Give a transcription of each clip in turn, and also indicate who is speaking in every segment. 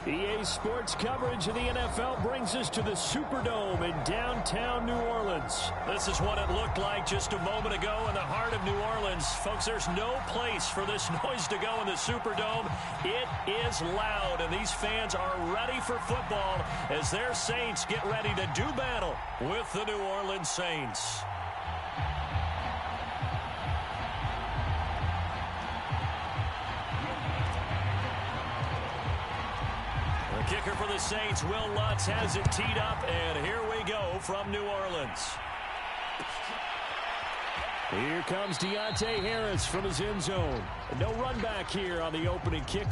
Speaker 1: EA Sports coverage of the NFL brings us to the Superdome in downtown New Orleans. This is what it looked like just a moment ago in the heart of New Orleans. Folks, there's no place for this noise to go in the Superdome. It is loud, and these fans are ready for football as their Saints get ready to do battle with the New Orleans Saints. Kicker for the Saints, Will Lutz, has it teed up, and here we go from New Orleans. Here comes Deontay Harris from his end zone. No run back here on the opening kick.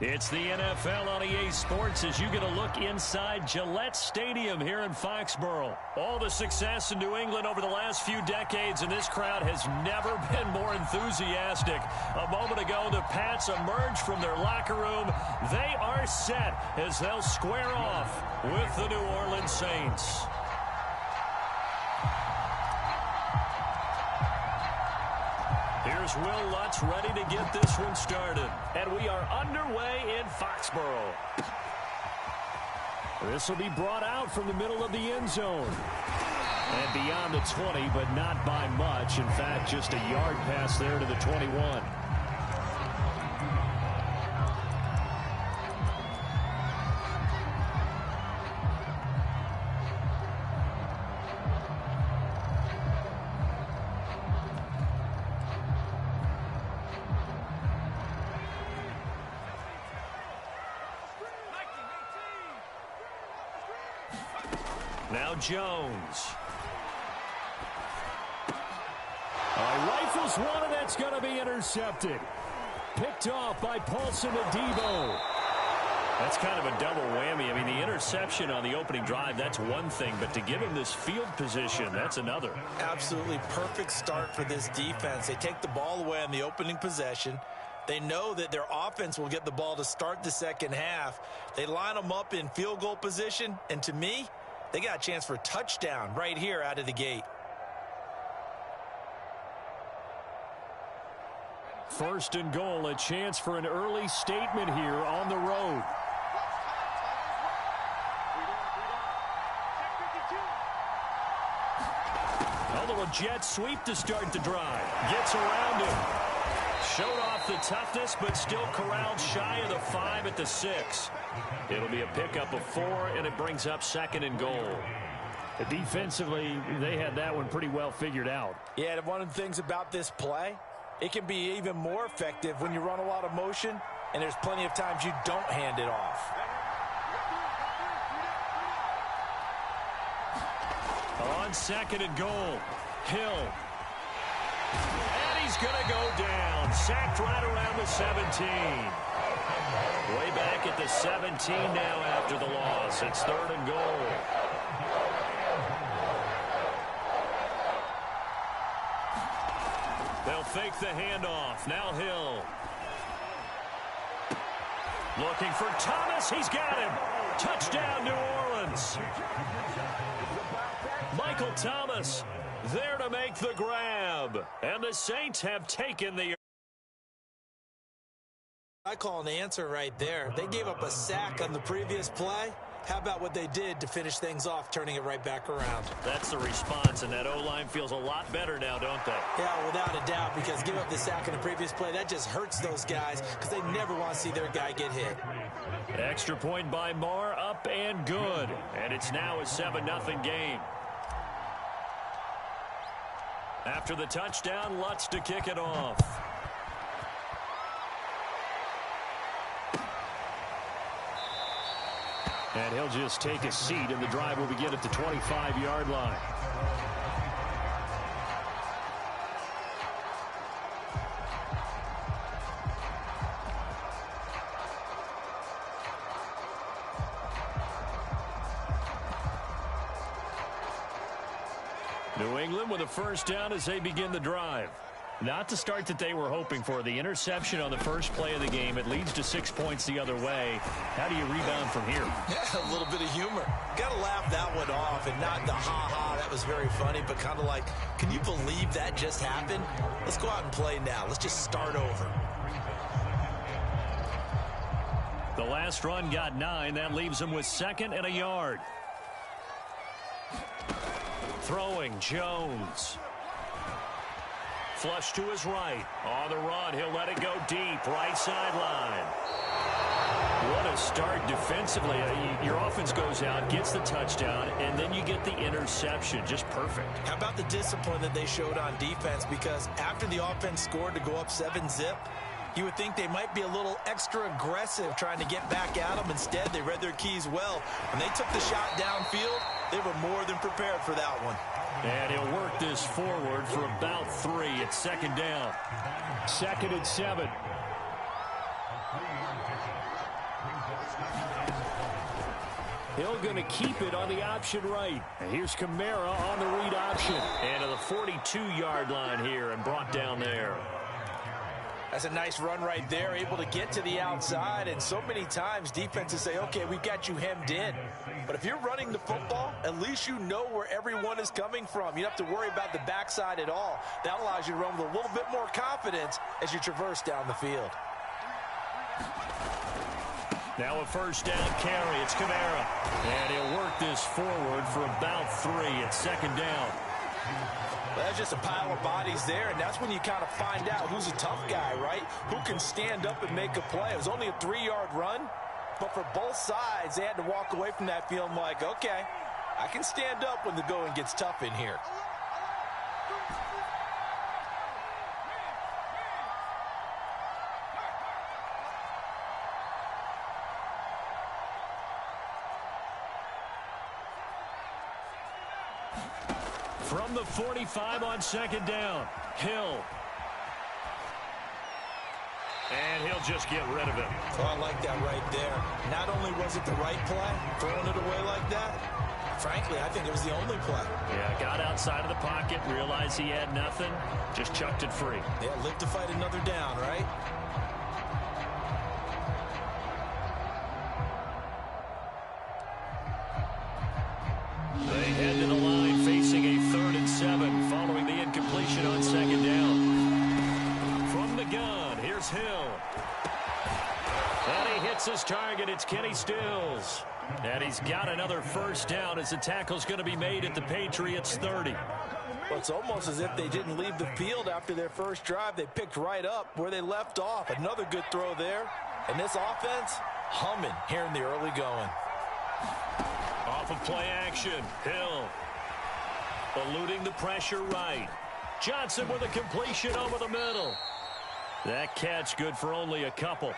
Speaker 1: It's the NFL on EA Sports as you get a look inside Gillette Stadium here in Foxborough. All the success in New England over the last few decades, and this crowd has never been more enthusiastic. A moment ago, the Pats emerged from their locker room. They are set as they'll square off with the New Orleans Saints. Here's Will Lutz ready to get this one started. And we are underway in Foxborough. This will be brought out from the middle of the end zone. And beyond the 20, but not by much. In fact, just a yard pass there to the 21. Now Jones. Rifles one, and that's going to be intercepted. Picked off by Paulson Adebo. That's kind of a double whammy. I mean, the interception on the opening drive, that's one thing. But to give him this field position, that's another.
Speaker 2: Absolutely perfect start for this defense. They take the ball away on the opening possession. They know that their offense will get the ball to start the second half. They line them up in field goal position. And to me, they got a chance for a touchdown right here out of the gate.
Speaker 1: First and goal, a chance for an early statement here on the road. A little jet sweep to start the drive. Gets around him. Showed off the toughness, but still corralled shy of the 5 at the 6. It'll be a pickup of 4, and it brings up second and goal. Defensively, they had that one pretty well figured out.
Speaker 2: Yeah, one of the things about this play, it can be even more effective when you run a lot of motion, and there's plenty of times you don't hand it off.
Speaker 1: On second and goal, Hill. And he's going to go down. Sacked right around the 17. Way back at the 17 now after the loss. It's third and goal. They'll fake the handoff. Now Hill. Looking for Thomas. He's got him. Touchdown, New Orleans. Michael Thomas there to make the grab. And the Saints have taken the...
Speaker 2: I call an answer right there. They gave up a sack on the previous play. How about what they did to finish things off, turning it right back around?
Speaker 1: That's the response, and that O-line feels a lot better now, don't they?
Speaker 2: Yeah, without a doubt, because give up the sack in the previous play, that just hurts those guys because they never want to see their guy get hit.
Speaker 1: Extra point by Moore, up and good. And it's now a 7-0 game. After the touchdown, Lutz to kick it off. And he'll just take a seat, and the drive will begin at the 25-yard line. New England with a first down as they begin the drive. Not the start that they were hoping for. The interception on the first play of the game. It leads to 6 points the other way. How do you rebound from here?
Speaker 2: Yeah, a little bit of humor. Got to laugh that one off and not the ha-ha. That was very funny, but kind of like, can you believe that just happened? Let's go out and play now. Let's just start over.
Speaker 1: The last run got 9. That leaves him with 2nd and a yard. Throwing Jones. Flush to his right. On the run, he'll let it go deep. Right sideline. What a start defensively. Your offense goes out, gets the touchdown, and then you get the interception. Just perfect.
Speaker 2: How about the discipline that they showed on defense? Because after the offense scored to go up 7-zip, you would think they might be a little extra aggressive trying to get back at them. Instead, they read their keys well. When they took the shot downfield, they were more than prepared for that one.
Speaker 1: And he'll work this forward for about 3. It's 2nd down. 2nd and 7. Hill going to keep it on the option right. And here's Kamara on the read option. And to the 42-yard line here and brought down there.
Speaker 2: That's a nice run right there, able to get to the outside. And so many times defenses say, okay, we've got you hemmed in. But if you're running the football, at least you know where everyone is coming from. You don't have to worry about the backside at all. That allows you to run with a little bit more confidence as you traverse down the field.
Speaker 1: Now a first down carry. It's Kamara. And he'll work this forward for about 3. It's 2nd down.
Speaker 2: Well, that's just a pile of bodies there, and that's when you kind of find out who's a tough guy, right? Who can stand up and make a play. It was only a 3-yard run, but for both sides, they had to walk away from that feeling like, okay, I can stand up when the going gets tough in here.
Speaker 1: From the 45 on 2nd down, Hill. And he'll just get rid of it.
Speaker 2: Oh, I like that right there. Not only was it the right play, throwing it away like that, frankly, I think it was the only play.
Speaker 1: Yeah, got outside of the pocket, realized he had nothing, just chucked it free.
Speaker 2: Yeah, live to fight another down, right?
Speaker 1: They head to the line facing a 3rd and 7 following the incompletion on 2nd down. From the gun, here's Hill. And he hits his target. It's Kenny Stills. And he's got another first down as the tackle's going to be made at the Patriots 30.
Speaker 2: Well, it's almost as if they didn't leave the field after their first drive. They picked right up where they left off. Another good throw there. And this offense, humming here in the early going.
Speaker 1: Off of play action, Hill. Eluding the pressure right. Johnson with a completion over the middle. That catch good for only a couple.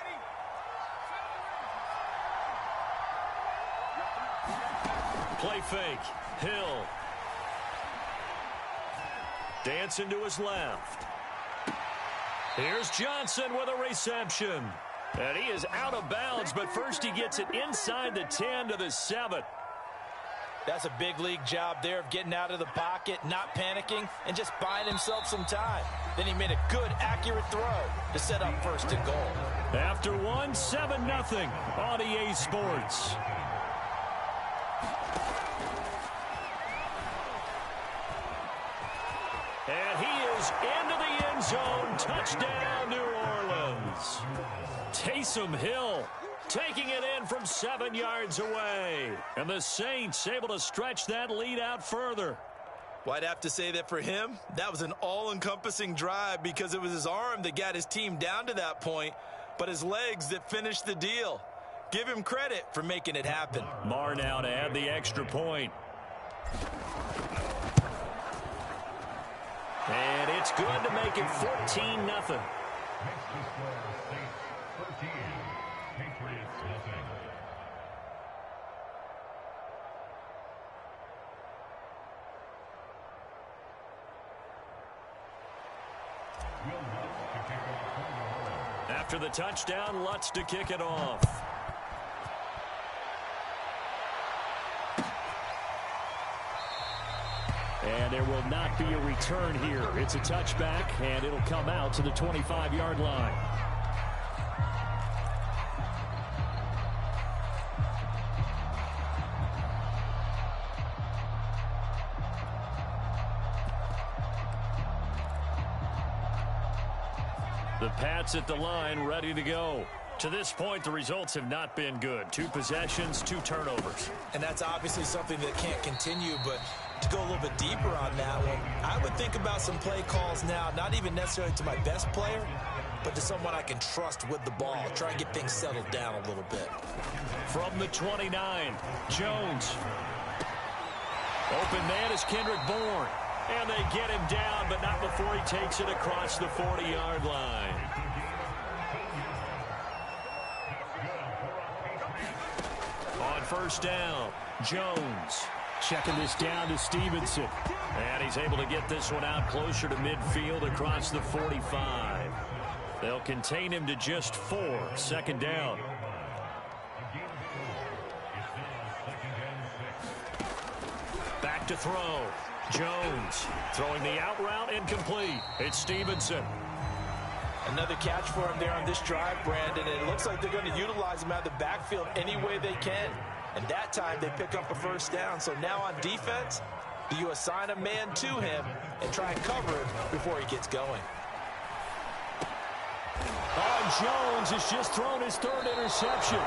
Speaker 1: Play fake. Hill. Dancing to his left. Here's Johnson with a reception. And he is out of bounds, but first he gets it inside the 10 to the 7.
Speaker 2: That's a big league job there of getting out of the pocket, not panicking, and just buying himself some time. Then he made a good, accurate throw to set up first and goal.
Speaker 1: After one, 7-0 on EA Sports. And he is into the end zone. Touchdown, New Orleans. Taysom Hill taking it in from 7 yards away. And the Saints able to stretch that lead out further.
Speaker 2: Well, I'd have to say that for him, that was an all-encompassing drive because it was his arm that got his team down to that point, but his legs that finished the deal. Give him credit for making it happen.
Speaker 1: Marr now to add the extra point. And it's good to make it 14-0. After the touchdown, Lutz to kick it off. And there will not be a return here. It's a touchback, and it'll come out to the 25-yard line. The Pats at the line, ready to go. To this point, the results have not been good. 2 possessions, 2 turnovers.
Speaker 2: And that's obviously something that can't continue, but to go a little bit deeper on that one, I would think about some play calls now, not even necessarily to my best player, but to someone I can trust with the ball. Try and get things settled down a little bit.
Speaker 1: From the 29, Jones. Open man is Kendrick Bourne. And they get him down, but not before he takes it across the 40-yard line. On first down, Jones checking this down to Stevenson. And he's able to get this one out closer to midfield across the 45. They'll contain him to just 4. Second down. Back to throw. Jones throwing the out route incomplete. It's Stevenson.
Speaker 2: Another catch for him there on this drive, Brandon. And it looks like they're going to utilize him out of the backfield any way they can. And that time they pick up a first down. So now on defense, do you assign a man to him and try and cover him before he gets going?
Speaker 1: Jones has just thrown his 3rd interception.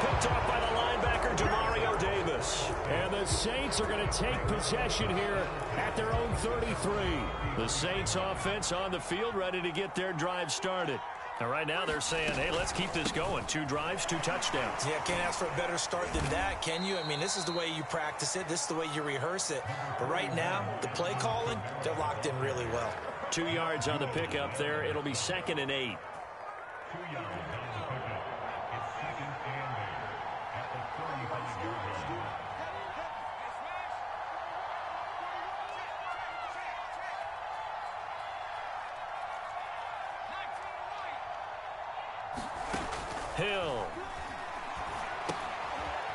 Speaker 1: Picked off by the linebacker, Demario Davis. And the Saints are going to take possession here at their own 33. The Saints offense on the field, ready to get their drive started. And right now they're saying, hey, let's keep this going. 2 drives, 2 touchdowns.
Speaker 2: Yeah, can't ask for a better start than that, can you? I mean, this is the way you practice it. This is the way you rehearse it. But right now, the play calling, they're locked in really well.
Speaker 1: 2 yards on the pickup there. It'll be 2nd and 8.
Speaker 3: 2 yards. It's 2nd and 8 at the 35-yard line.
Speaker 1: Hill.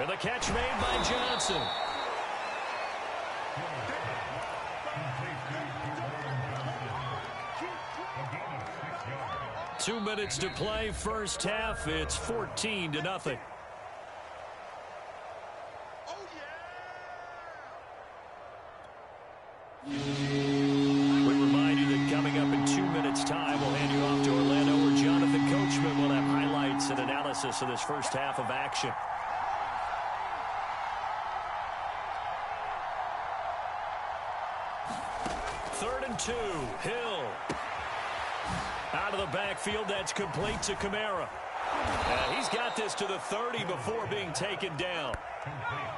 Speaker 1: And the catch made by Johnson. Two minutes to play, first half. It's 14-0. We remind you that coming up in 2 minutes' time, we'll hand you off to Orlando, where Jonathan Coachman will have highlights and analysis of this first half of action. Third and 2, Hill. Out of the backfield, that's complete to Kamara. He's got this to the 30 before being taken down.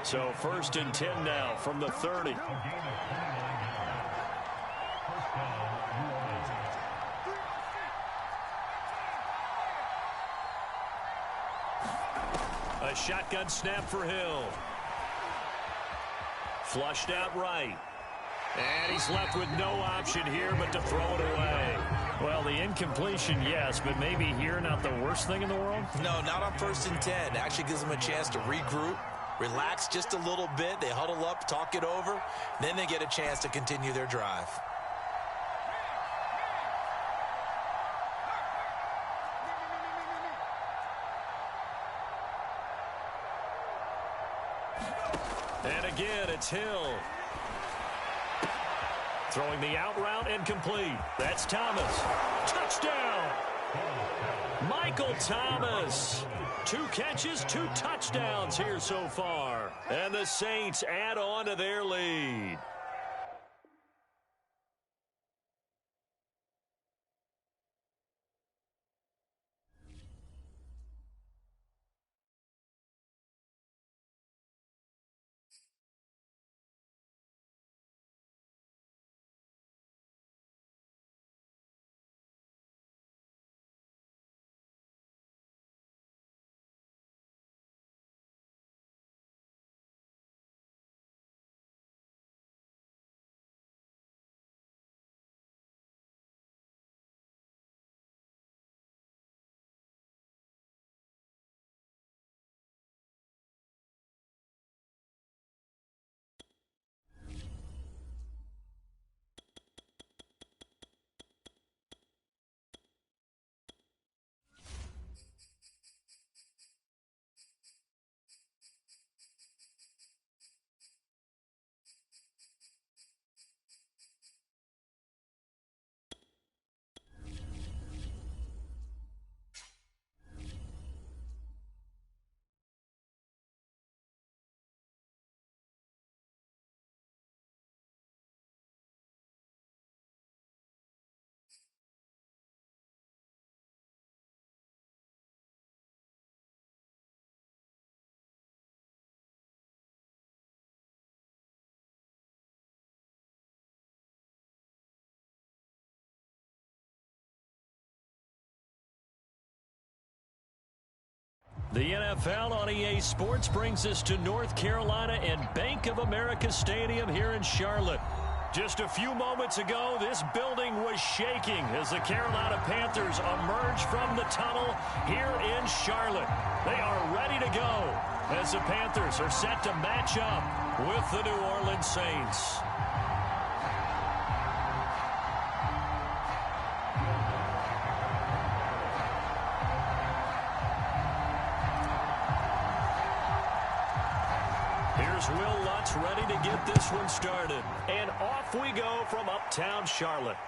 Speaker 1: So 1st and 10 now from the 30. A shotgun snap for Hill. Flushed out right. And he's left with no option here but to throw it away. Well, the incompletion, yes, but maybe here not the worst thing in the world?
Speaker 2: No, not on 1st and 10. Actually gives them a chance to regroup, relax just a little bit. They huddle up, talk it over. Then they get a chance to continue their drive.
Speaker 1: And again, it's Hill. Throwing the out route and complete. That's Thomas. Touchdown! Michael Thomas. 2 catches, 2 touchdowns here so far. And the Saints add on to their lead. The NFL on EA Sports brings us to North Carolina and Bank of America Stadium here in Charlotte. Just a few moments ago, this building was shaking as the Carolina Panthers emerge from the tunnel here in Charlotte. They are ready to go as the Panthers are set to match up with the New Orleans Saints. Here's Will Lutz ready to get this one started. And off we go from uptown Charlotte.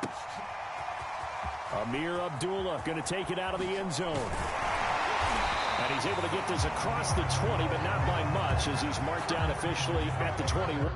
Speaker 1: Amir Abdullah going to take it out of the end zone. And he's able to get this across the 20, but not by much as he's marked down officially at the 21.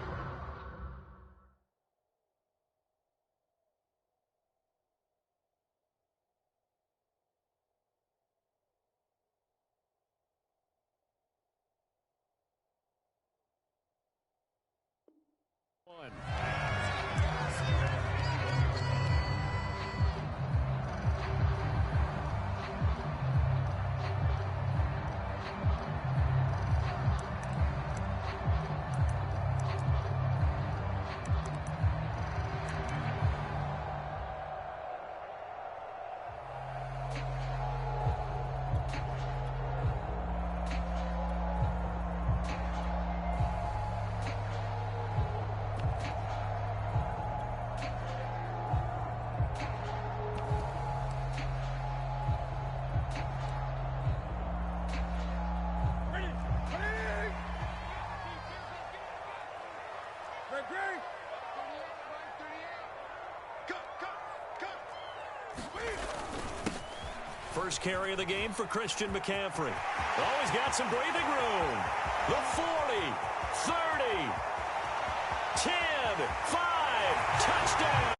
Speaker 1: First carry of the game for Christian McCaffrey. Oh, he's got some breathing room. The 40, 30, 10, 5, touchdown.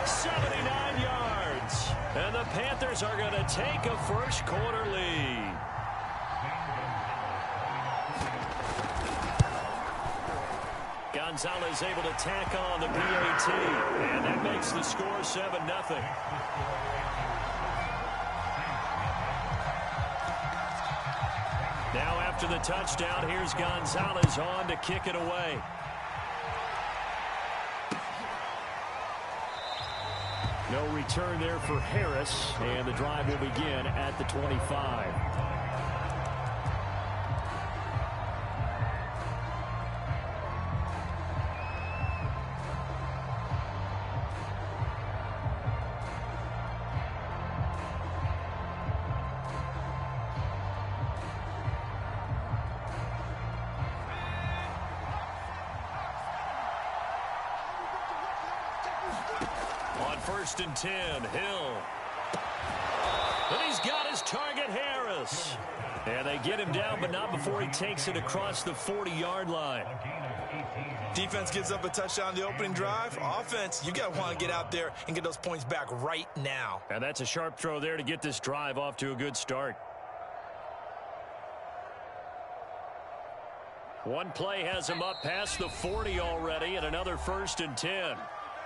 Speaker 1: 79 yards. And the Panthers are going to take a first quarter lead. Gonzalez able to tack on the PAT, and that makes the score 7-0. Now after the touchdown, here's Gonzalez on to kick it away. No return there for Harris, and the drive will begin at the 25. On 1st and 10, Hill. And he's got his target, Harris. And they get him down, but not before he takes it across the 40-yard line.
Speaker 2: Defense gives up a touchdown on the opening drive. Offense, you got to want to get out there and get those points back right now.
Speaker 1: And that's a sharp throw there to get this drive off to a good start. One play has him up past the 40 already, and another 1st and 10.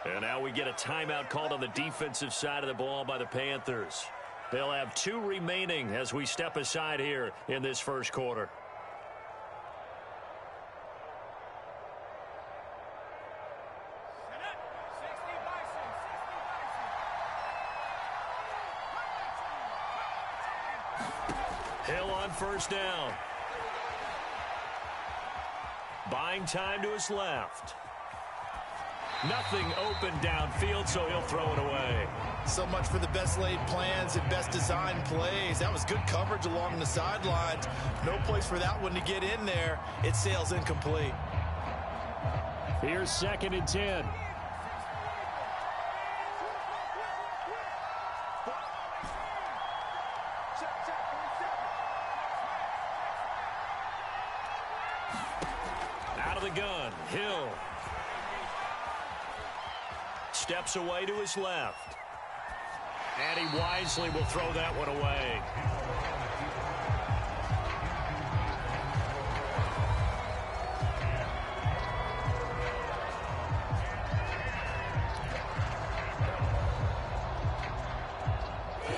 Speaker 1: And now we get a timeout called on the defensive side of the ball by the Panthers. They'll have 2 remaining as we step aside here in this first quarter. Hill on 1st down. Buying time to his left. Nothing open downfield, so he'll throw it away.
Speaker 2: So much for the best laid plans and best designed plays. That was good coverage along the sidelines. No place for that one to get in there. It sails incomplete.
Speaker 1: Here's 2nd and 10. Out of the gun, Hill. Steps away to his left. And he wisely will throw that one away.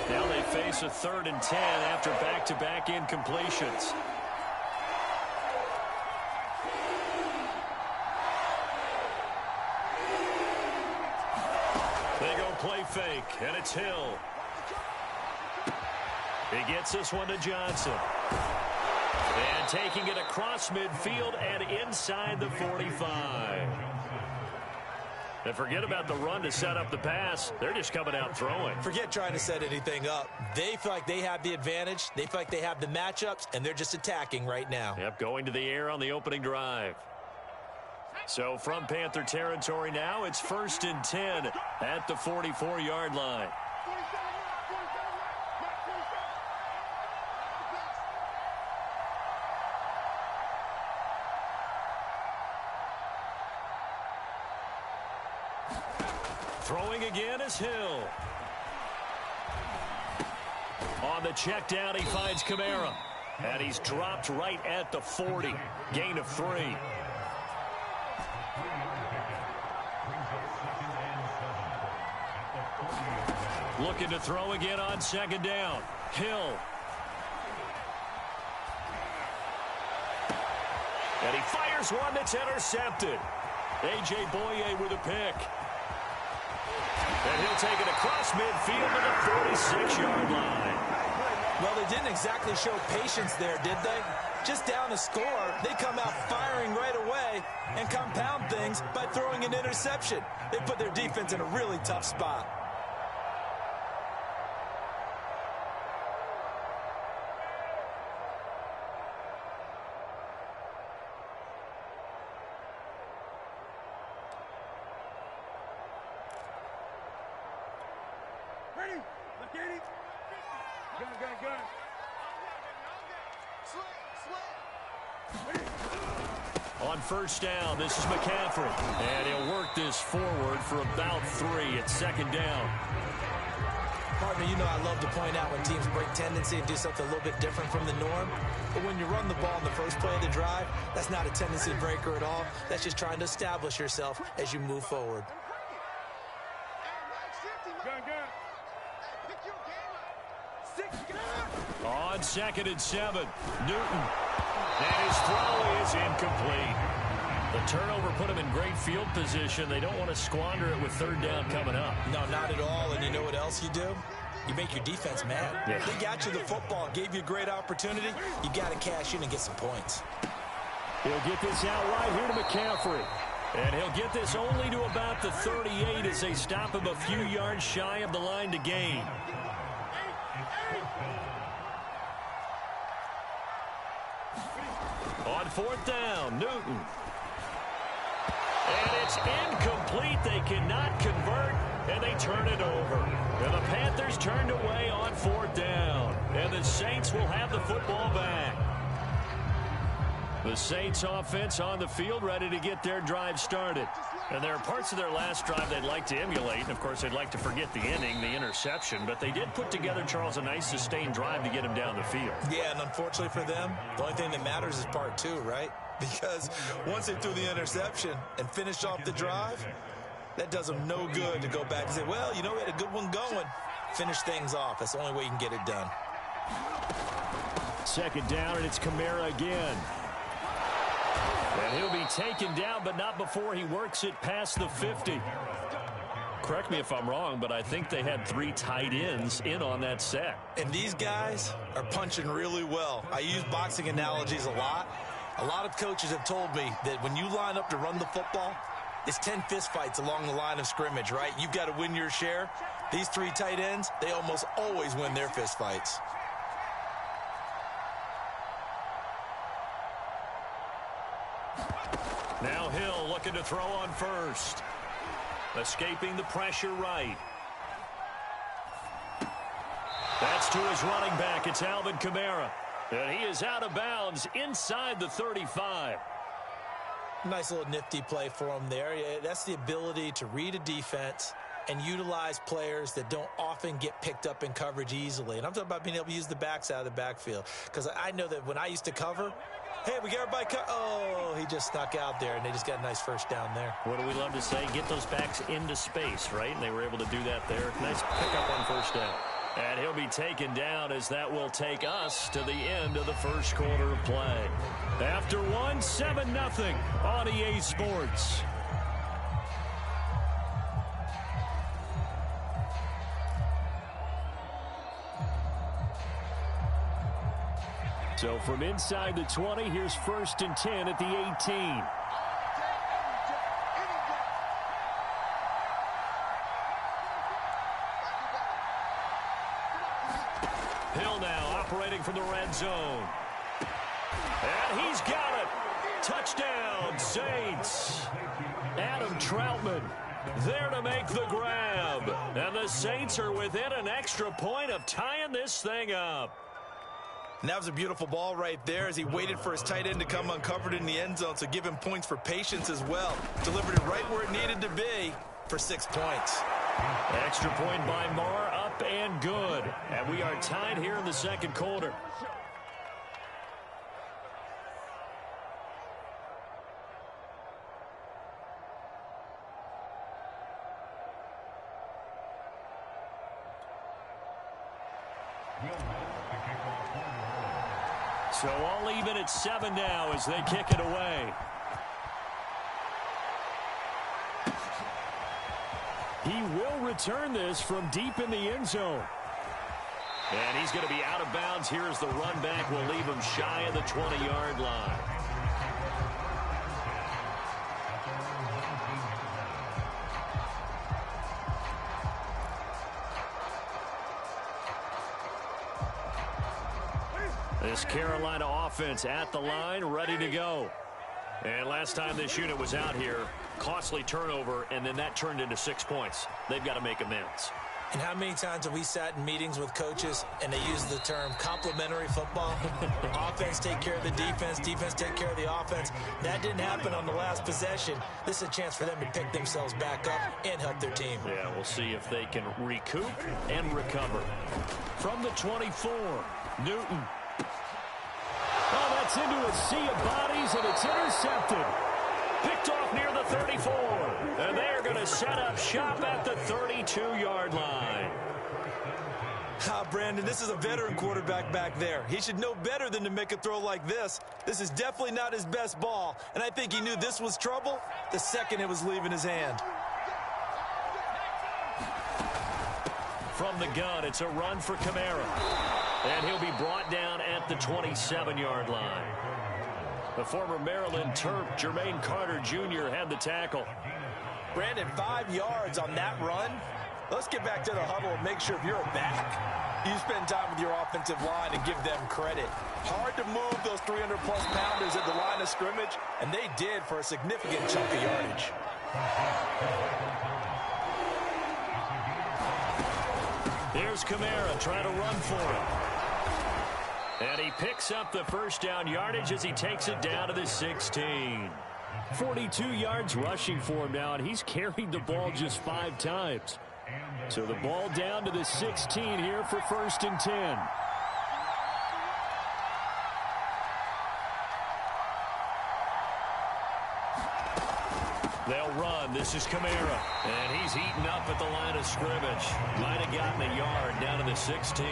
Speaker 1: Now they face a 3rd and 10 after back-to-back incompletions. Play fake, and it's Hill. He gets this one to Johnson. And taking it across midfield and inside the 45. And forget about the run to set up the pass. They're just coming out throwing.
Speaker 2: Forget trying to set anything up. They feel like they have the advantage. They feel like they have the matchups, and they're just attacking right now.
Speaker 1: Yep, going to the air on the opening drive. So from Panther territory now, it's 1st and 10 at the 44-yard line. Throwing again is Hill. On the check down, he finds Kamara. And he's dropped right at the 40. Gain of 3. Looking to throw again on 2nd down. Hill. And he fires one that's intercepted. A.J. Boye with a pick. And he'll take it across midfield to the 46-yard line.
Speaker 2: Well, they didn't exactly show patience there, did they? Just down a score, they come out firing right away and compound things by throwing an interception. They put their defense in a really tough spot.
Speaker 1: On 1st down, this is McCaffrey. And he'll work this forward for about 3 at 2nd down.
Speaker 2: Partner, you know I love to point out when teams break tendency and do something a little bit different from the norm. But when you run the ball in the first play of the drive, that's not a tendency breaker at all. That's just trying to establish yourself as you move forward.
Speaker 1: On 2nd and 7, Newton. And his throw is incomplete. The turnover put them in great field position. They don't want to squander it with third down coming up.
Speaker 2: No, not at all. And you know what else you do? You make your defense mad.
Speaker 1: Yeah.
Speaker 2: They got you the football, gave you a great opportunity. You got to cash in and get some points.
Speaker 1: He'll get this out right here to McCaffrey. And he'll get this only to about the 38 as they stop him a few yards shy of the line to gain. On fourth down, Newton. And it's incomplete. They cannot convert, and they turn it over. And the Panthers turned away on fourth down. And the Saints will have the football back. The Saints offense on the field ready to get their drive started. And there are parts of their last drive they'd like to emulate. And, of course, they'd like to forget the inning, the interception. But they did put together, Charles, a nice sustained drive to get him down the field.
Speaker 2: Yeah, and unfortunately for them, the only thing that matters is part two, right? Because once they threw the interception and finished off the drive, that does them no good to go back and say, well, you know, we had a good one going. Finish things off. That's the only way you can get it done.
Speaker 1: Second down, and it's Kamara again. And he'll be taken down, but not before he works it past the 50. Correct me if I'm wrong, but I think they had 3 tight ends in on that set.
Speaker 2: And these guys are punching really well. I use boxing analogies a lot. A lot of coaches have told me that when you line up to run the football, it's 10 fistfights along the line of scrimmage, right? You've got to win your share. These 3 tight ends, they almost always win their fistfights.
Speaker 1: Now Hill looking to throw on first. Escaping the pressure right. That's to his running back. It's Alvin Kamara. And he is out of bounds inside the 35.
Speaker 2: Nice little nifty play for him there. That's the ability to read a defense and utilize players that don't often get picked up in coverage easily. And I'm talking about being able to use the backs out of the backfield. Because I know that when I used to cover, hey, we got everybody cut. Oh, he just snuck out there, and they just got a nice first down there.
Speaker 1: What do we love to say? Get those backs into space, right? And they were able to do that there. Nice pickup on first down. And he'll be taken down as that will take us to the end of the first quarter of play. After one, 7-0 on EA Sports. So from inside the 20, here's 1st and 10 at the 18. Hill now operating from the red zone. And he's got it. Touchdown, Saints. Adam Troutman there to make the grab. And the Saints are within an extra point of tying this thing up.
Speaker 2: And that was a beautiful ball right there as he waited for his tight end to come uncovered in the end zone, so give him points for patience as well. Delivered it right where it needed to be for 6 points.
Speaker 1: Extra point by Marr, up and good. And we are tied here in the second quarter. So all even at 7 now as they kick it away. He will return this from deep in the end zone. And he's going to be out of bounds here as the run back will leave him shy of the 20-yard line. This Carolina offense at the line, ready to go. And last time this unit was out here, costly turnover, and then that turned into 6 points. They've got to make amends.
Speaker 2: And how many times have we sat in meetings with coaches and they use the term complementary football? Offense take care of the defense, defense take care of the offense. That didn't happen on the last possession. This is a chance for them to pick themselves back up and help their team.
Speaker 1: Yeah, we'll see if they can recoup and recover. From the 24, Newton. Oh, that's into a sea of bodies, and it's intercepted. Picked off near the 34. And they are going to set up shop at the 32-yard line.
Speaker 2: Brandon, this is a veteran quarterback back there. He should know better than to make a throw like this. This is definitely not his best ball, and I think he knew this was trouble the second it was leaving his hand.
Speaker 1: From the gun, it's a run for Kamara. And he'll be brought down at the 27-yard line. The former Maryland Terp, Jermaine Carter Jr., had the tackle.
Speaker 2: Brandon, 5 yards on that run. Let's get back to the huddle and make sure if you're a back, you spend time with your offensive line and give them credit. Hard to move those 300-plus pounders at the line of scrimmage, and they did for a significant chunk of yardage.
Speaker 1: Here's Kamara trying to run for it. And he picks up the first down yardage as he takes it down to the 16. 42 yards rushing for him now, and he's carried the ball just 5 times. So the ball down to the 16 here for 1st and 10. They'll run. This is Kamara. And he's heating up at the line of scrimmage. Might have gotten a yard down to the 16.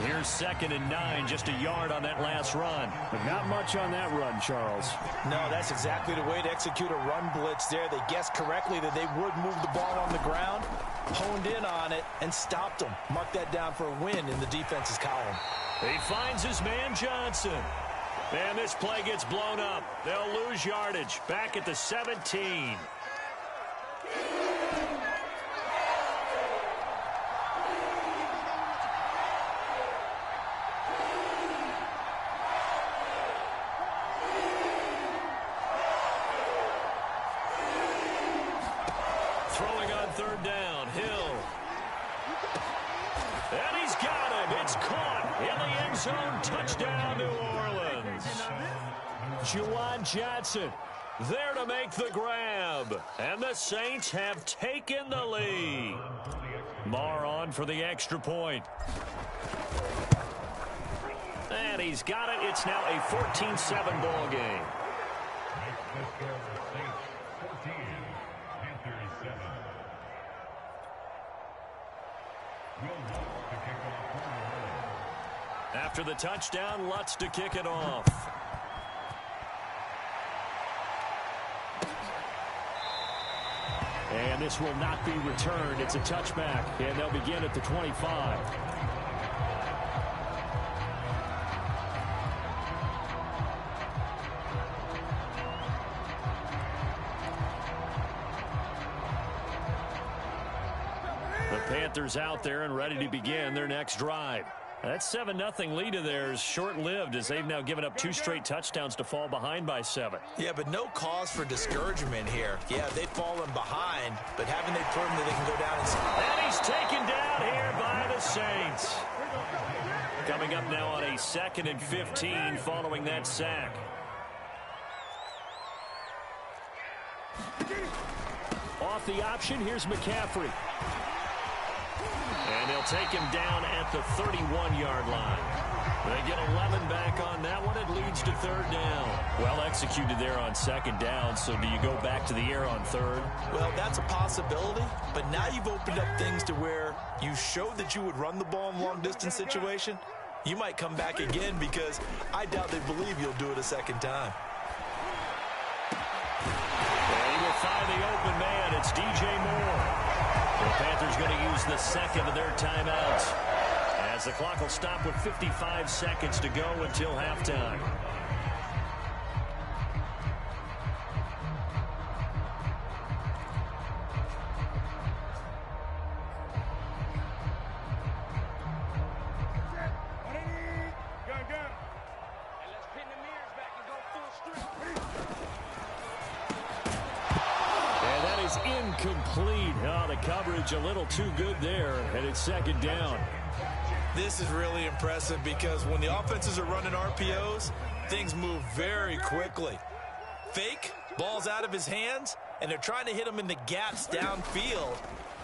Speaker 1: Here's 2nd and 9, just a yard on that last run.
Speaker 4: But not much on that run, Charles.
Speaker 2: No, that's exactly the way to execute a run blitz there. They guessed correctly that they would move the ball on the ground, honed in on it, and stopped them. Mark that down for a win in the defense's column.
Speaker 1: He finds his man Johnson. And this play gets blown up. They'll lose yardage. Back at the 17. Throwing on 3rd down, Hill. And he's got him. It's caught in the end zone. Touchdown, New Orleans. Juwan Johnson there to make the grab. And the Saints have taken the lead. Marr on for the extra point. And he's got it. It's now a 14-7 ball game. After the touchdown, Lutz to kick it off. And this will not be returned. It's a touchback, and they'll begin at the 25. The Panthers out there and ready to begin their next drive. That 7-0 lead of theirs short-lived as they've now given up 2 straight touchdowns to fall behind by 7.
Speaker 2: Yeah, but no cause for discouragement here. Yeah, they've fallen behind, but haven't they proven that they can go down
Speaker 1: and he's taken down here by the Saints. Coming up now on a 2nd and 15 following that sack. Off the option, here's McCaffrey. And they'll take him down at the 31-yard line. They get 11 back on that one. It leads to 3rd down. Well executed there on 2nd down, so do you go back to the air on 3rd?
Speaker 2: Well, that's a possibility, but now you've opened up things to where you showed that you would run the ball in long-distance situation. You might come back again because I doubt they believe you'll do it a 2nd time.
Speaker 1: And he will find the open man. It's DJ Moore. The Panthers going to use the 2nd of their timeouts as the clock will stop with 55 seconds to go until halftime. Incomplete. Oh, the coverage a little too good there, and it's 2nd down.
Speaker 2: This is really impressive because when the offenses are running RPOs, things move very quickly. Fake, ball's out of his hands, and they're trying to hit him in the gaps downfield.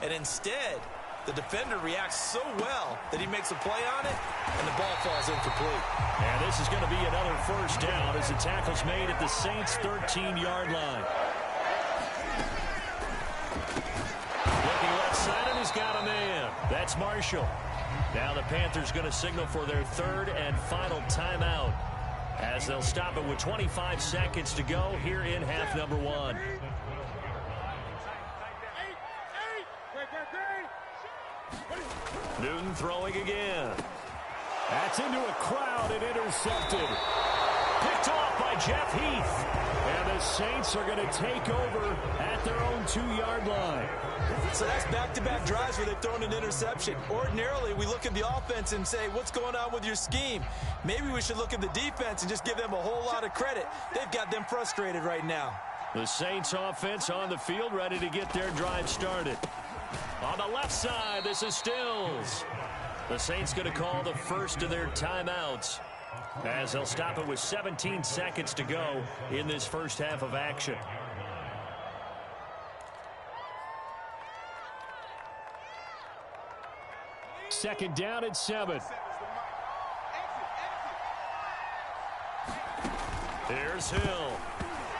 Speaker 2: And instead, the defender reacts so well that he makes a play on it, and the ball falls incomplete.
Speaker 1: And this is going to be another 1st down as the tackle's made at the Saints' 13-yard line. Looking left side, and he's got a man. That's Marshall. Now the Panthers going to signal for their third and final timeout, as they'll stop it with 25 seconds to go here in half number one. Newton throwing again.
Speaker 4: That's into a crowd and intercepted.
Speaker 1: Picked off by Jeff Heath.
Speaker 4: And the Saints are going to take over at their own 2-yard line.
Speaker 2: So that's back-to-back drives where they've thrown an interception. Ordinarily, we look at the offense and say, what's going on with your scheme? Maybe we should look at the defense and just give them a whole lot of credit. They've got them frustrated right now.
Speaker 1: The Saints offense on the field, ready to get their drive started. On the left side, this is Stills. The Saints going to call the first of their timeouts, as they'll stop it with 17 seconds to go in this first half of action.
Speaker 4: Second down at 7.
Speaker 1: Here's Hill.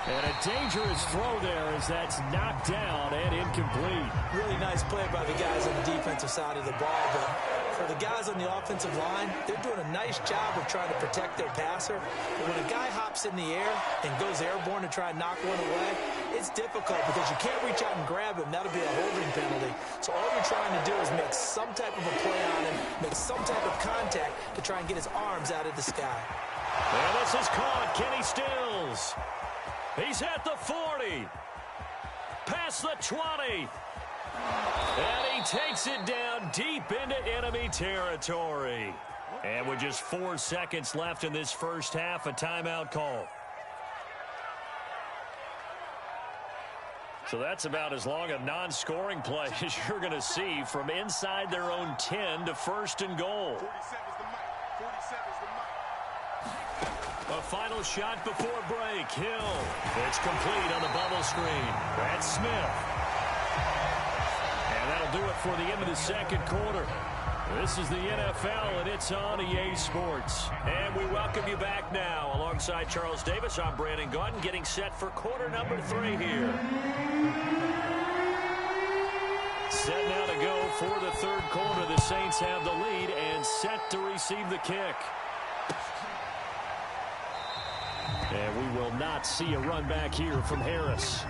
Speaker 4: And a dangerous throw there as that's knocked down and incomplete.
Speaker 2: Really nice play by the guys on the defensive side of the ball, but for the guys on the offensive line, they're doing a nice job of trying to protect their passer. But when a guy hops in the air and goes airborne to try and knock one away, it's difficult because you can't reach out and grab him. That'll be a holding penalty. So all you're trying to do is make some type of a play on him, make some type of contact to try and get his arms out of the sky.
Speaker 1: And this is caught. Kenny Stills. He's at the 40. Past the 20. And he takes it down deep into enemy territory. And with just 4 seconds left in this first half, a timeout call. So that's about as long a non-scoring play as you're going to see from inside their own 10 to first and goal.
Speaker 5: 47's the mic. 47's the mic.
Speaker 1: A final shot before break. Hill. It's complete on the bubble screen. Brad Smith. And that'll do it for the end of the second quarter. This is the NFL, and it's on EA Sports. And we welcome you back now. Alongside Charles Davis, I'm Brandon Gaudin, getting set for quarter number 3 here. Set now to go for the third quarter. The Saints have the lead and set to receive the kick.
Speaker 4: And we will not see a run back here from Harris.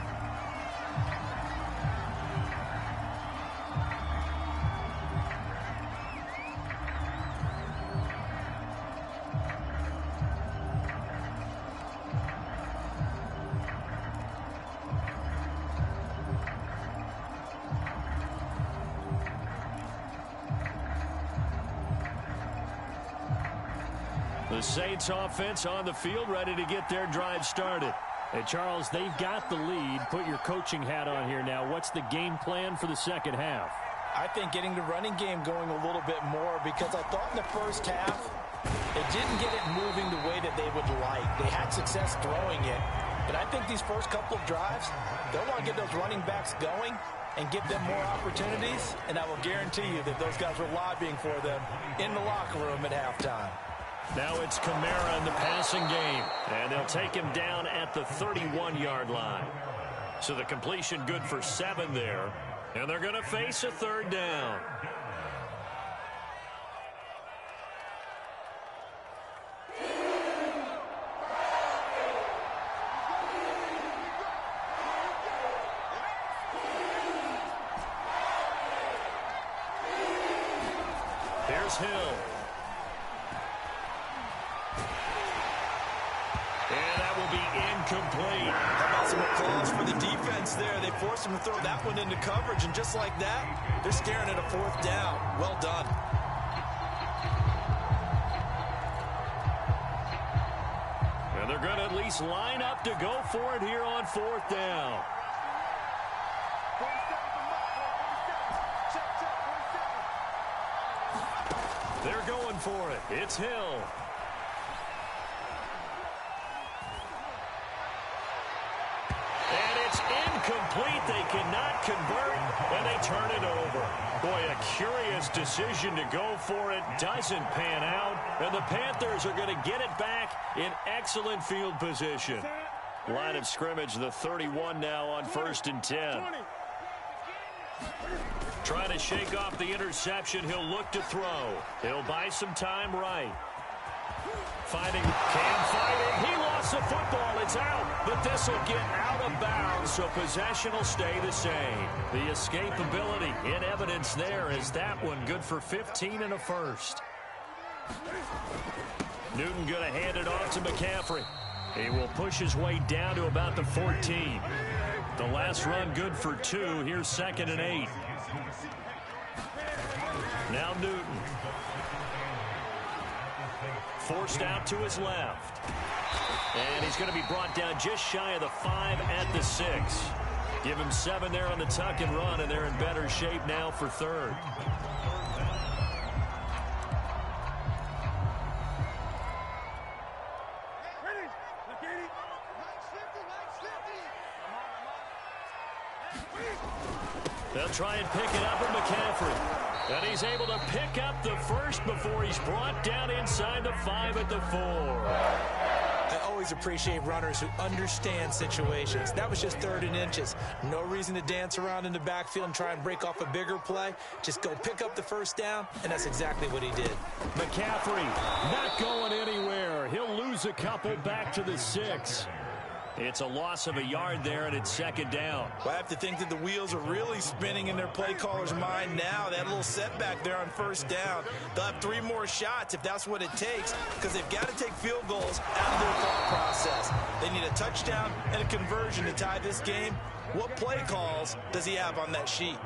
Speaker 1: The Saints offense on the field, ready to get their drive started.
Speaker 4: And Charles, they've got the lead. Put your coaching hat on here now. What's the game plan for the second half?
Speaker 2: I think getting the running game going a little bit more, because I thought in the first half they didn't get it moving the way that they would like. They had success throwing it, but I think these first couple of drives, they'll want to get those running backs going and give them more opportunities, and I will guarantee you that those guys were lobbying for them in the locker room at halftime.
Speaker 1: Now it's Kamara in the passing game, and they'll take him down at the 31-yard line. So the completion good for 7 there, and they're going to face a third down. Here's Hill. And that will be incomplete.
Speaker 2: How about some applause for the defense there? They forced him to throw that one into coverage, and just like that, they're staring at a 4th down. Well done.
Speaker 1: And they're going to at least line up to go for it here on 4th down. They're going for it. It's Hill. And it's incomplete. They cannot convert, and they turn it over. Boy, a curious decision to go for it. Doesn't pan out, and the Panthers are going to get it back in excellent field position. Line of scrimmage, the 31 now on 1st and 10. Trying to shake off the interception. He'll look to throw. He'll buy some time right. Fighting. Cam fighting. He lost the football. It's out. But this will get out of bounds, so possession will stay the same. The escapability in evidence there is that one good for 15 and a first. Newton going to hand it off to McCaffrey. He will push his way down to about the 14. The last run good for 2. Here's 2nd and 8. Now Newton. Forced out to his left. And he's going to be brought down just shy of the 5 at the 6. Give him 7 there on the tuck and run, and they're in better shape now for 3rd. They'll try and pick it up with McCaffrey. And he's able to pick up the first before he's brought down inside the 5 at the 4.
Speaker 2: I always appreciate runners who understand situations. That was just 3rd and inches. No reason to dance around in the backfield and try and break off a bigger play. Just go pick up the first down, and that's exactly what he did.
Speaker 4: McCaffrey not going anywhere. He'll lose a couple back to the 6. It's a loss of a yard there, and it's 2nd down.
Speaker 2: Well, I have to think that the wheels are really spinning in their play caller's mind now. That little setback there on 1st down. They'll have 3 more shots if that's what it takes, because they've got to take field goals out of their thought process. They need a touchdown and a conversion to tie this game. What play calls does he have on that sheet?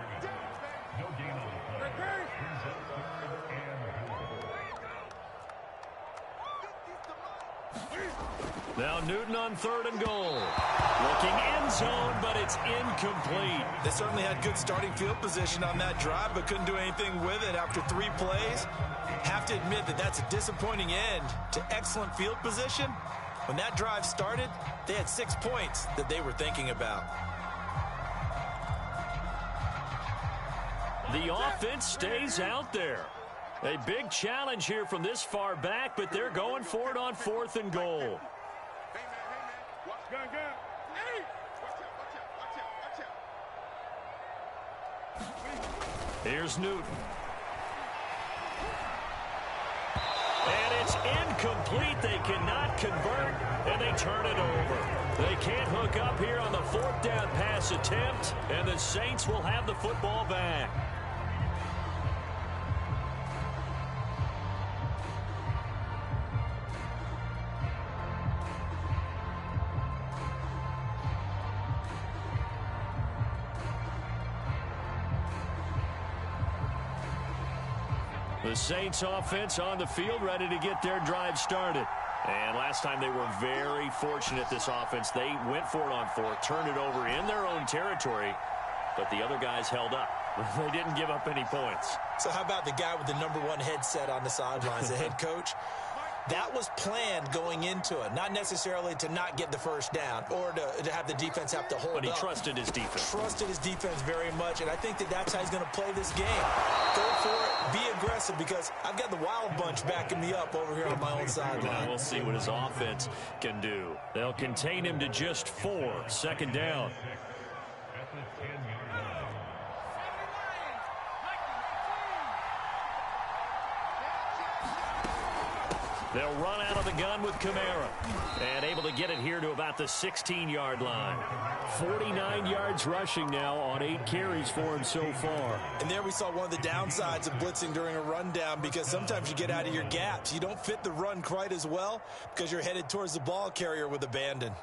Speaker 1: Now Newton on 3rd and goal. Looking end zone, but it's incomplete.
Speaker 2: They certainly had good starting field position on that drive, but couldn't do anything with it after 3 plays. Have to admit that that's a disappointing end to excellent field position. When that drive started, they had 6 points that they were thinking about.
Speaker 1: The offense stays out there. A big challenge here from this far back, but they're going for it on 4th and goal. Here's Newton. And it's incomplete. They cannot convert, and they turn it over. They can't hook up here on the 4th down pass attempt, and the Saints will have the football back. The Saints offense on the field, ready to get their drive started. And last time they were very fortunate, this offense. They went for it on 4th, turned it over in their own territory, but the other guys held up. They didn't give up any points.
Speaker 2: So how about the guy with the #1 headset on the sidelines, the head coach? That was planned going into it, not necessarily to not get the first down or to have the defense have to hold up.
Speaker 1: But he trusted his defense.
Speaker 2: Trusted his defense very much, and I think that that's how he's going to play this game. Go for it, be aggressive, because I've got the wild bunch backing me up over here on my own sideline.
Speaker 1: We'll see what his offense can do. They'll contain him to just 4. 2nd down. They'll run out of the gun with Kamara. And able to get it here to about the 16-yard line.
Speaker 4: 49 yards rushing now on 8 carries for him so far.
Speaker 2: And there we saw one of the downsides of blitzing during a rundown, because sometimes you get out of your gaps. You don't fit the run quite as well because you're headed towards the ball carrier with abandon.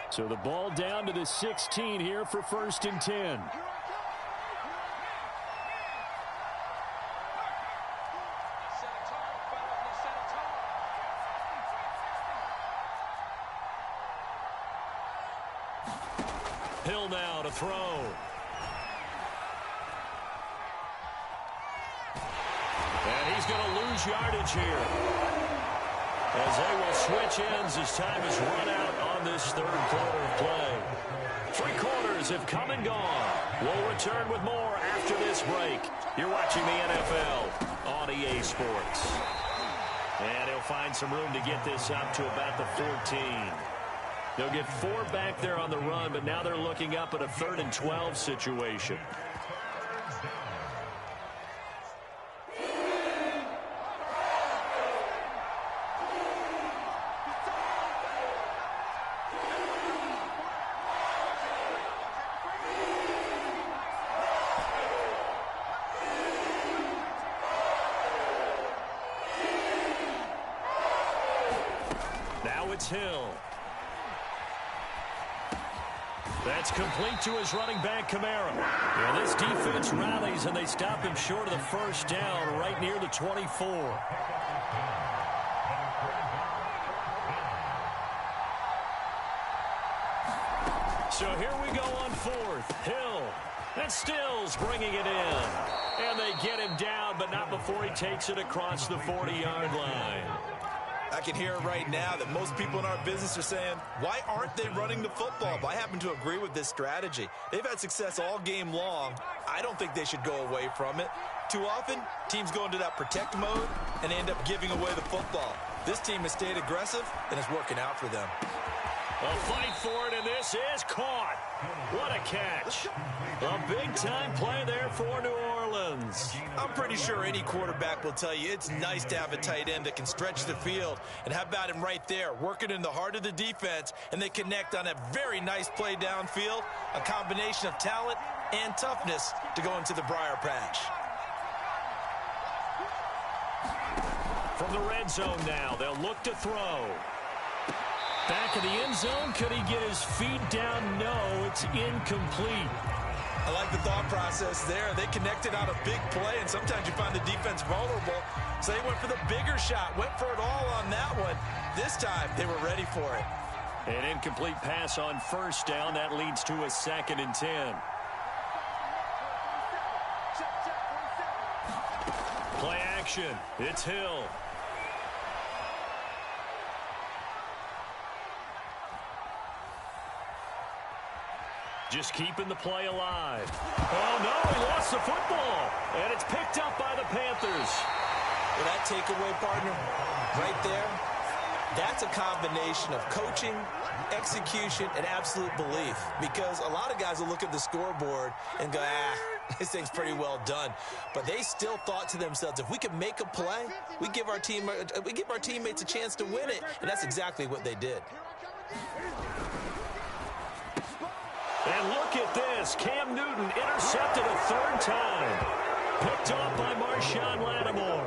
Speaker 4: So the ball down to the 16 here for 1st and 10.
Speaker 1: Hill now to throw. And he's going to lose yardage here, as they will switch ends as time is run out on this 3rd quarter of play. 3 quarters have come and gone. We'll return with more after this break. You're watching the NFL on EA Sports. And he'll
Speaker 4: find some room to get this up to about the 14. They'll get 4 back there on the run, but now they're looking up at a 3rd and 12 situation. Hill. That's complete to his running back, Kamara. Yeah, this defense rallies, and they stop him short of the first down right near the 24. So here we go on 4th. Hill. And Stills bringing it in. And they get him down, but not before he takes it across the 40-yard line.
Speaker 2: I can hear it right now that most people in our business are saying, why aren't they running the football? But I happen to agree with this strategy. They've had success all game long. I don't think they should go away from it. Too often, teams go into that protect mode and end up giving away the football. This team has stayed aggressive, and it's working out for them.
Speaker 4: A fight for it, and this is caught. What a catch. A big-time play there for New Orleans.
Speaker 2: I'm pretty sure any quarterback will tell you it's nice to have a tight end that can stretch the field. And how about him right there, working in the heart of the defense, and they connect on a very nice play downfield, a combination of talent and toughness to go into the briar patch.
Speaker 4: From the red zone now, they'll look to throw. Back in the end zone, could he get his feet down? No, it's incomplete.
Speaker 2: I like the thought process there. They connected on a big play, and sometimes you find the defense vulnerable. So they went for the bigger shot, went for it all on that one. This time, they were ready for it.
Speaker 4: An incomplete pass on first down. That leads to a 2nd and 10. Play action. It's Hill. Just keeping the play alive. Oh, no, he lost the football. And it's picked up by the Panthers.
Speaker 2: Well, that takeaway, partner, right there, that's a combination of coaching, execution, and absolute belief. Because a lot of guys will look at the scoreboard and go, this thing's pretty well done. But they still thought to themselves, if we can make a play, we give our teammates a chance to win it. And that's exactly what they did.
Speaker 4: And look at this. Cam Newton intercepted a 3rd time. Picked off by Marshawn Lattimore.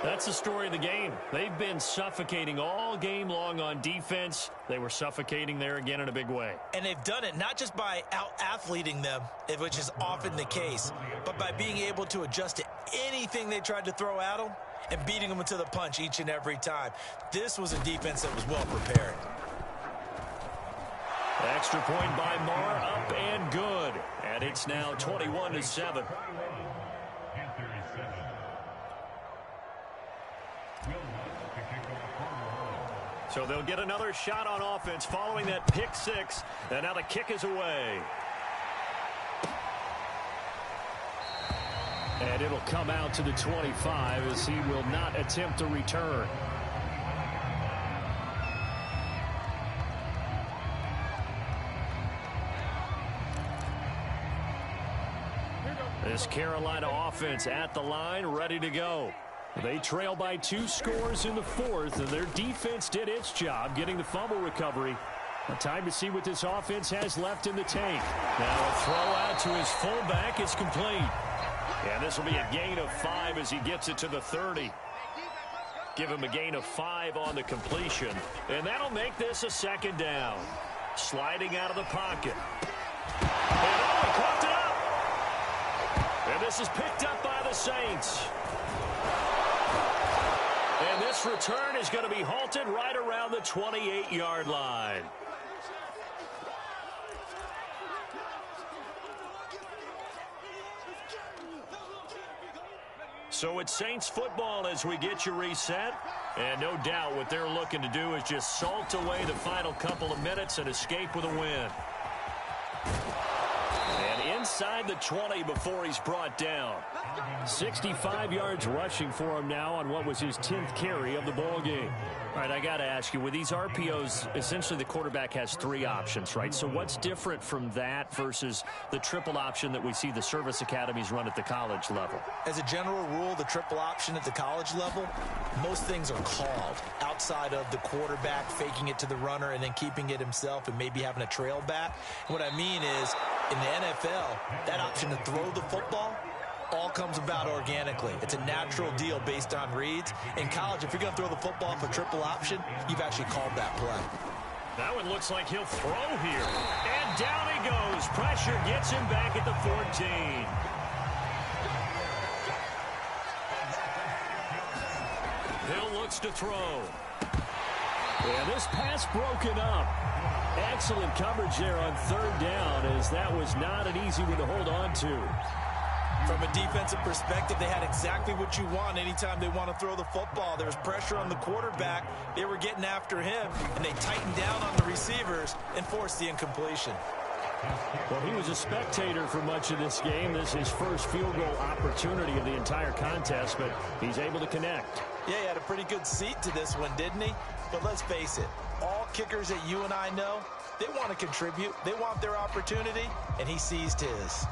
Speaker 4: That's the story of the game. They've been suffocating all game long on defense. They were suffocating there again in a big way.
Speaker 2: And they've done it not just by out-athleting them, which is often the case, but by being able to adjust to anything they tried to throw at them and beating them to the punch each and every time. This was a defense that was well prepared.
Speaker 4: Extra point by Marr, up and good. And it's now 21-7. So they'll get another shot on offense following that pick 6. And now the kick is away. And it'll come out to the 25 as he will not attempt to return. This Carolina offense at the line, ready to go. They trail by 2 scores in the 4th, and their defense did its job getting the fumble recovery. A time to see what this offense has left in the tank. Now a throw out to his fullback is complete. And this will be a gain of 5 as he gets it to the 30. Give him a gain of 5 on the completion. And that'll make this a 2nd down. Sliding out of the pocket. And he caught it up. And this is picked up by the Saints. And this return is going to be halted right around the 28-yard line. So it's Saints football as we get you reset. And no doubt what they're looking to do is just salt away the final couple of minutes and escape with a win. And
Speaker 1: inside the 20 before he's brought down.
Speaker 4: 65 yards rushing for him now on what was his 10th carry of the ball game. All right, I got to ask you, with these RPOs, essentially the quarterback has 3 options, right? So what's different from that versus the triple option that we see the service academies run at the college level?
Speaker 2: As a general rule, the triple option at the college level, most things are called outside of the quarterback faking it to the runner and then keeping it himself and maybe having a trail back. And what I mean is, in the NFL, that option to throw the football all comes about organically. It's a natural deal based on reads. In college, if you're going to throw the football for triple option, you've actually called that play.
Speaker 1: That one looks like he'll throw here. And down he goes. Pressure gets him back at the 14. Hill looks to throw.
Speaker 4: And this pass broken up. Excellent coverage there on 3rd down, as that was not an easy one to hold on to.
Speaker 2: From a defensive perspective, they had exactly what you want anytime they want to throw the football. There was pressure on the quarterback. They were getting after him, and they tightened down on the receivers and forced the incompletion.
Speaker 4: Well, he was a spectator for much of this game. This is his first field goal opportunity of the entire contest, but he's able to connect.
Speaker 2: Yeah, he had a pretty good seat to this one, didn't he? But let's face it, all kickers that you and I know, they want to contribute. They want their opportunity, and he seized his.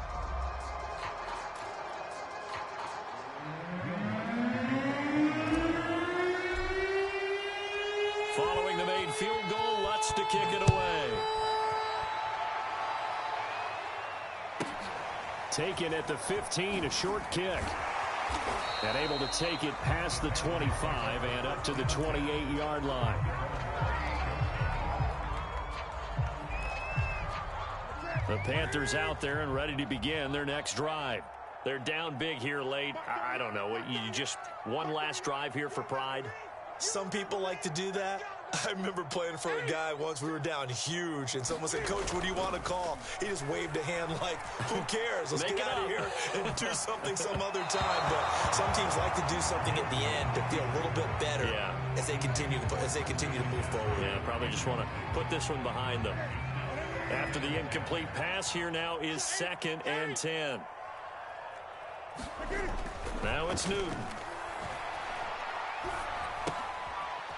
Speaker 1: Following the made field goal, Lutz to kick it away.
Speaker 4: Taken at the 15, a short kick. And able to take it past the 25 and up to the 28-yard line. The Panthers out there and ready to begin their next drive. They're down big here late. I don't know. You just one last drive here for pride?
Speaker 2: Some people like to do that. I remember playing for a guy once. We were down huge, and someone said, "Coach, what do you want to call?" He just waved a hand like, "Who cares? Let's get out of here and do something some other time." But some teams like to do something at the end to feel a little bit better as they continue to move forward.
Speaker 1: Yeah, probably just want to put this one behind them. After the incomplete pass, here now is 2nd and 10. Now it's Newton.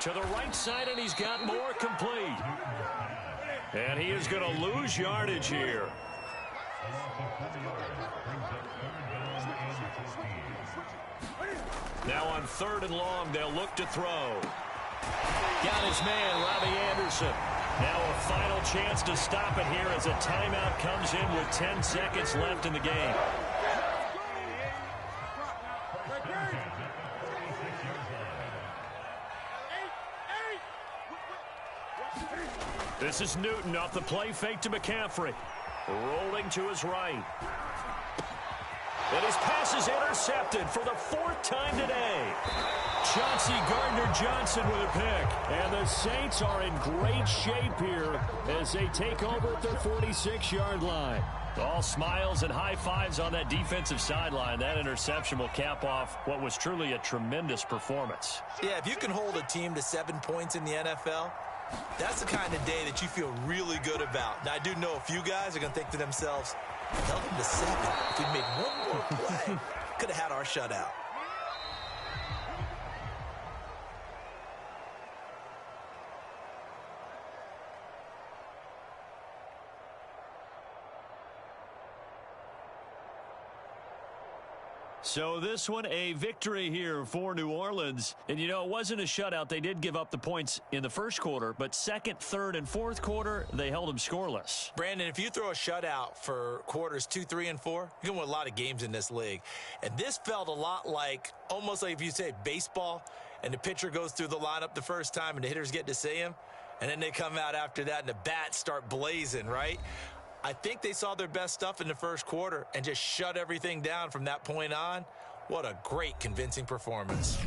Speaker 1: To the right side, and he's got more complete. And he is going to lose yardage here. Now on 3rd and long, they'll look to throw. Got his man, Robbie Anderson. Now a final chance to stop it here as a timeout comes in with 10 seconds left in the game. This is Newton off the play fake to McCaffrey. Rolling to his right. And his pass is intercepted for the 4th time today. Chauncey Gardner-Johnson with a pick. And the Saints are in great shape here as they take over at their 46-yard line. All smiles and high fives on that defensive sideline. That interception will cap off what was truly a tremendous performance.
Speaker 2: Yeah, if you can hold a team to 7 points in the NFL, that's the kind of day that you feel really good about. Now, I do know a few guys are going to think to themselves, held them to 7. If we made one more play, could have had our shutout.
Speaker 1: So this one, a victory here for New Orleans. And, you know, it wasn't a shutout. They did give up the points in the first quarter, but 2nd, 3rd, and 4th quarter, they held them scoreless.
Speaker 2: Brandon, if you throw a shutout for quarters 2, 3, and 4, you're going to win a lot of games in this league. And this felt a lot like, almost like if you say baseball, and the pitcher goes through the lineup the first time, and the hitters get to see him, and then they come out after that, and the bats start blazing, right? I think they saw their best stuff in the first quarter and just shut everything down from that point on. What a great, convincing performance.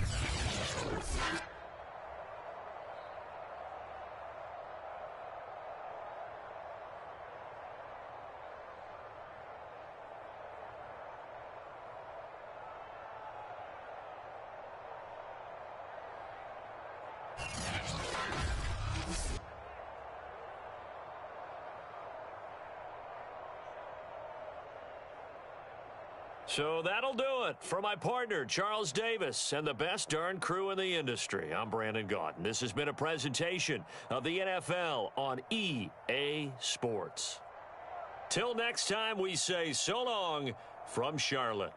Speaker 1: So that'll do it for my partner, Charles Davis, and the best darn crew in the industry. I'm Brandon Gaudin. This has been a presentation of the NFL on EA Sports. Till next time, we say so long from Charlotte.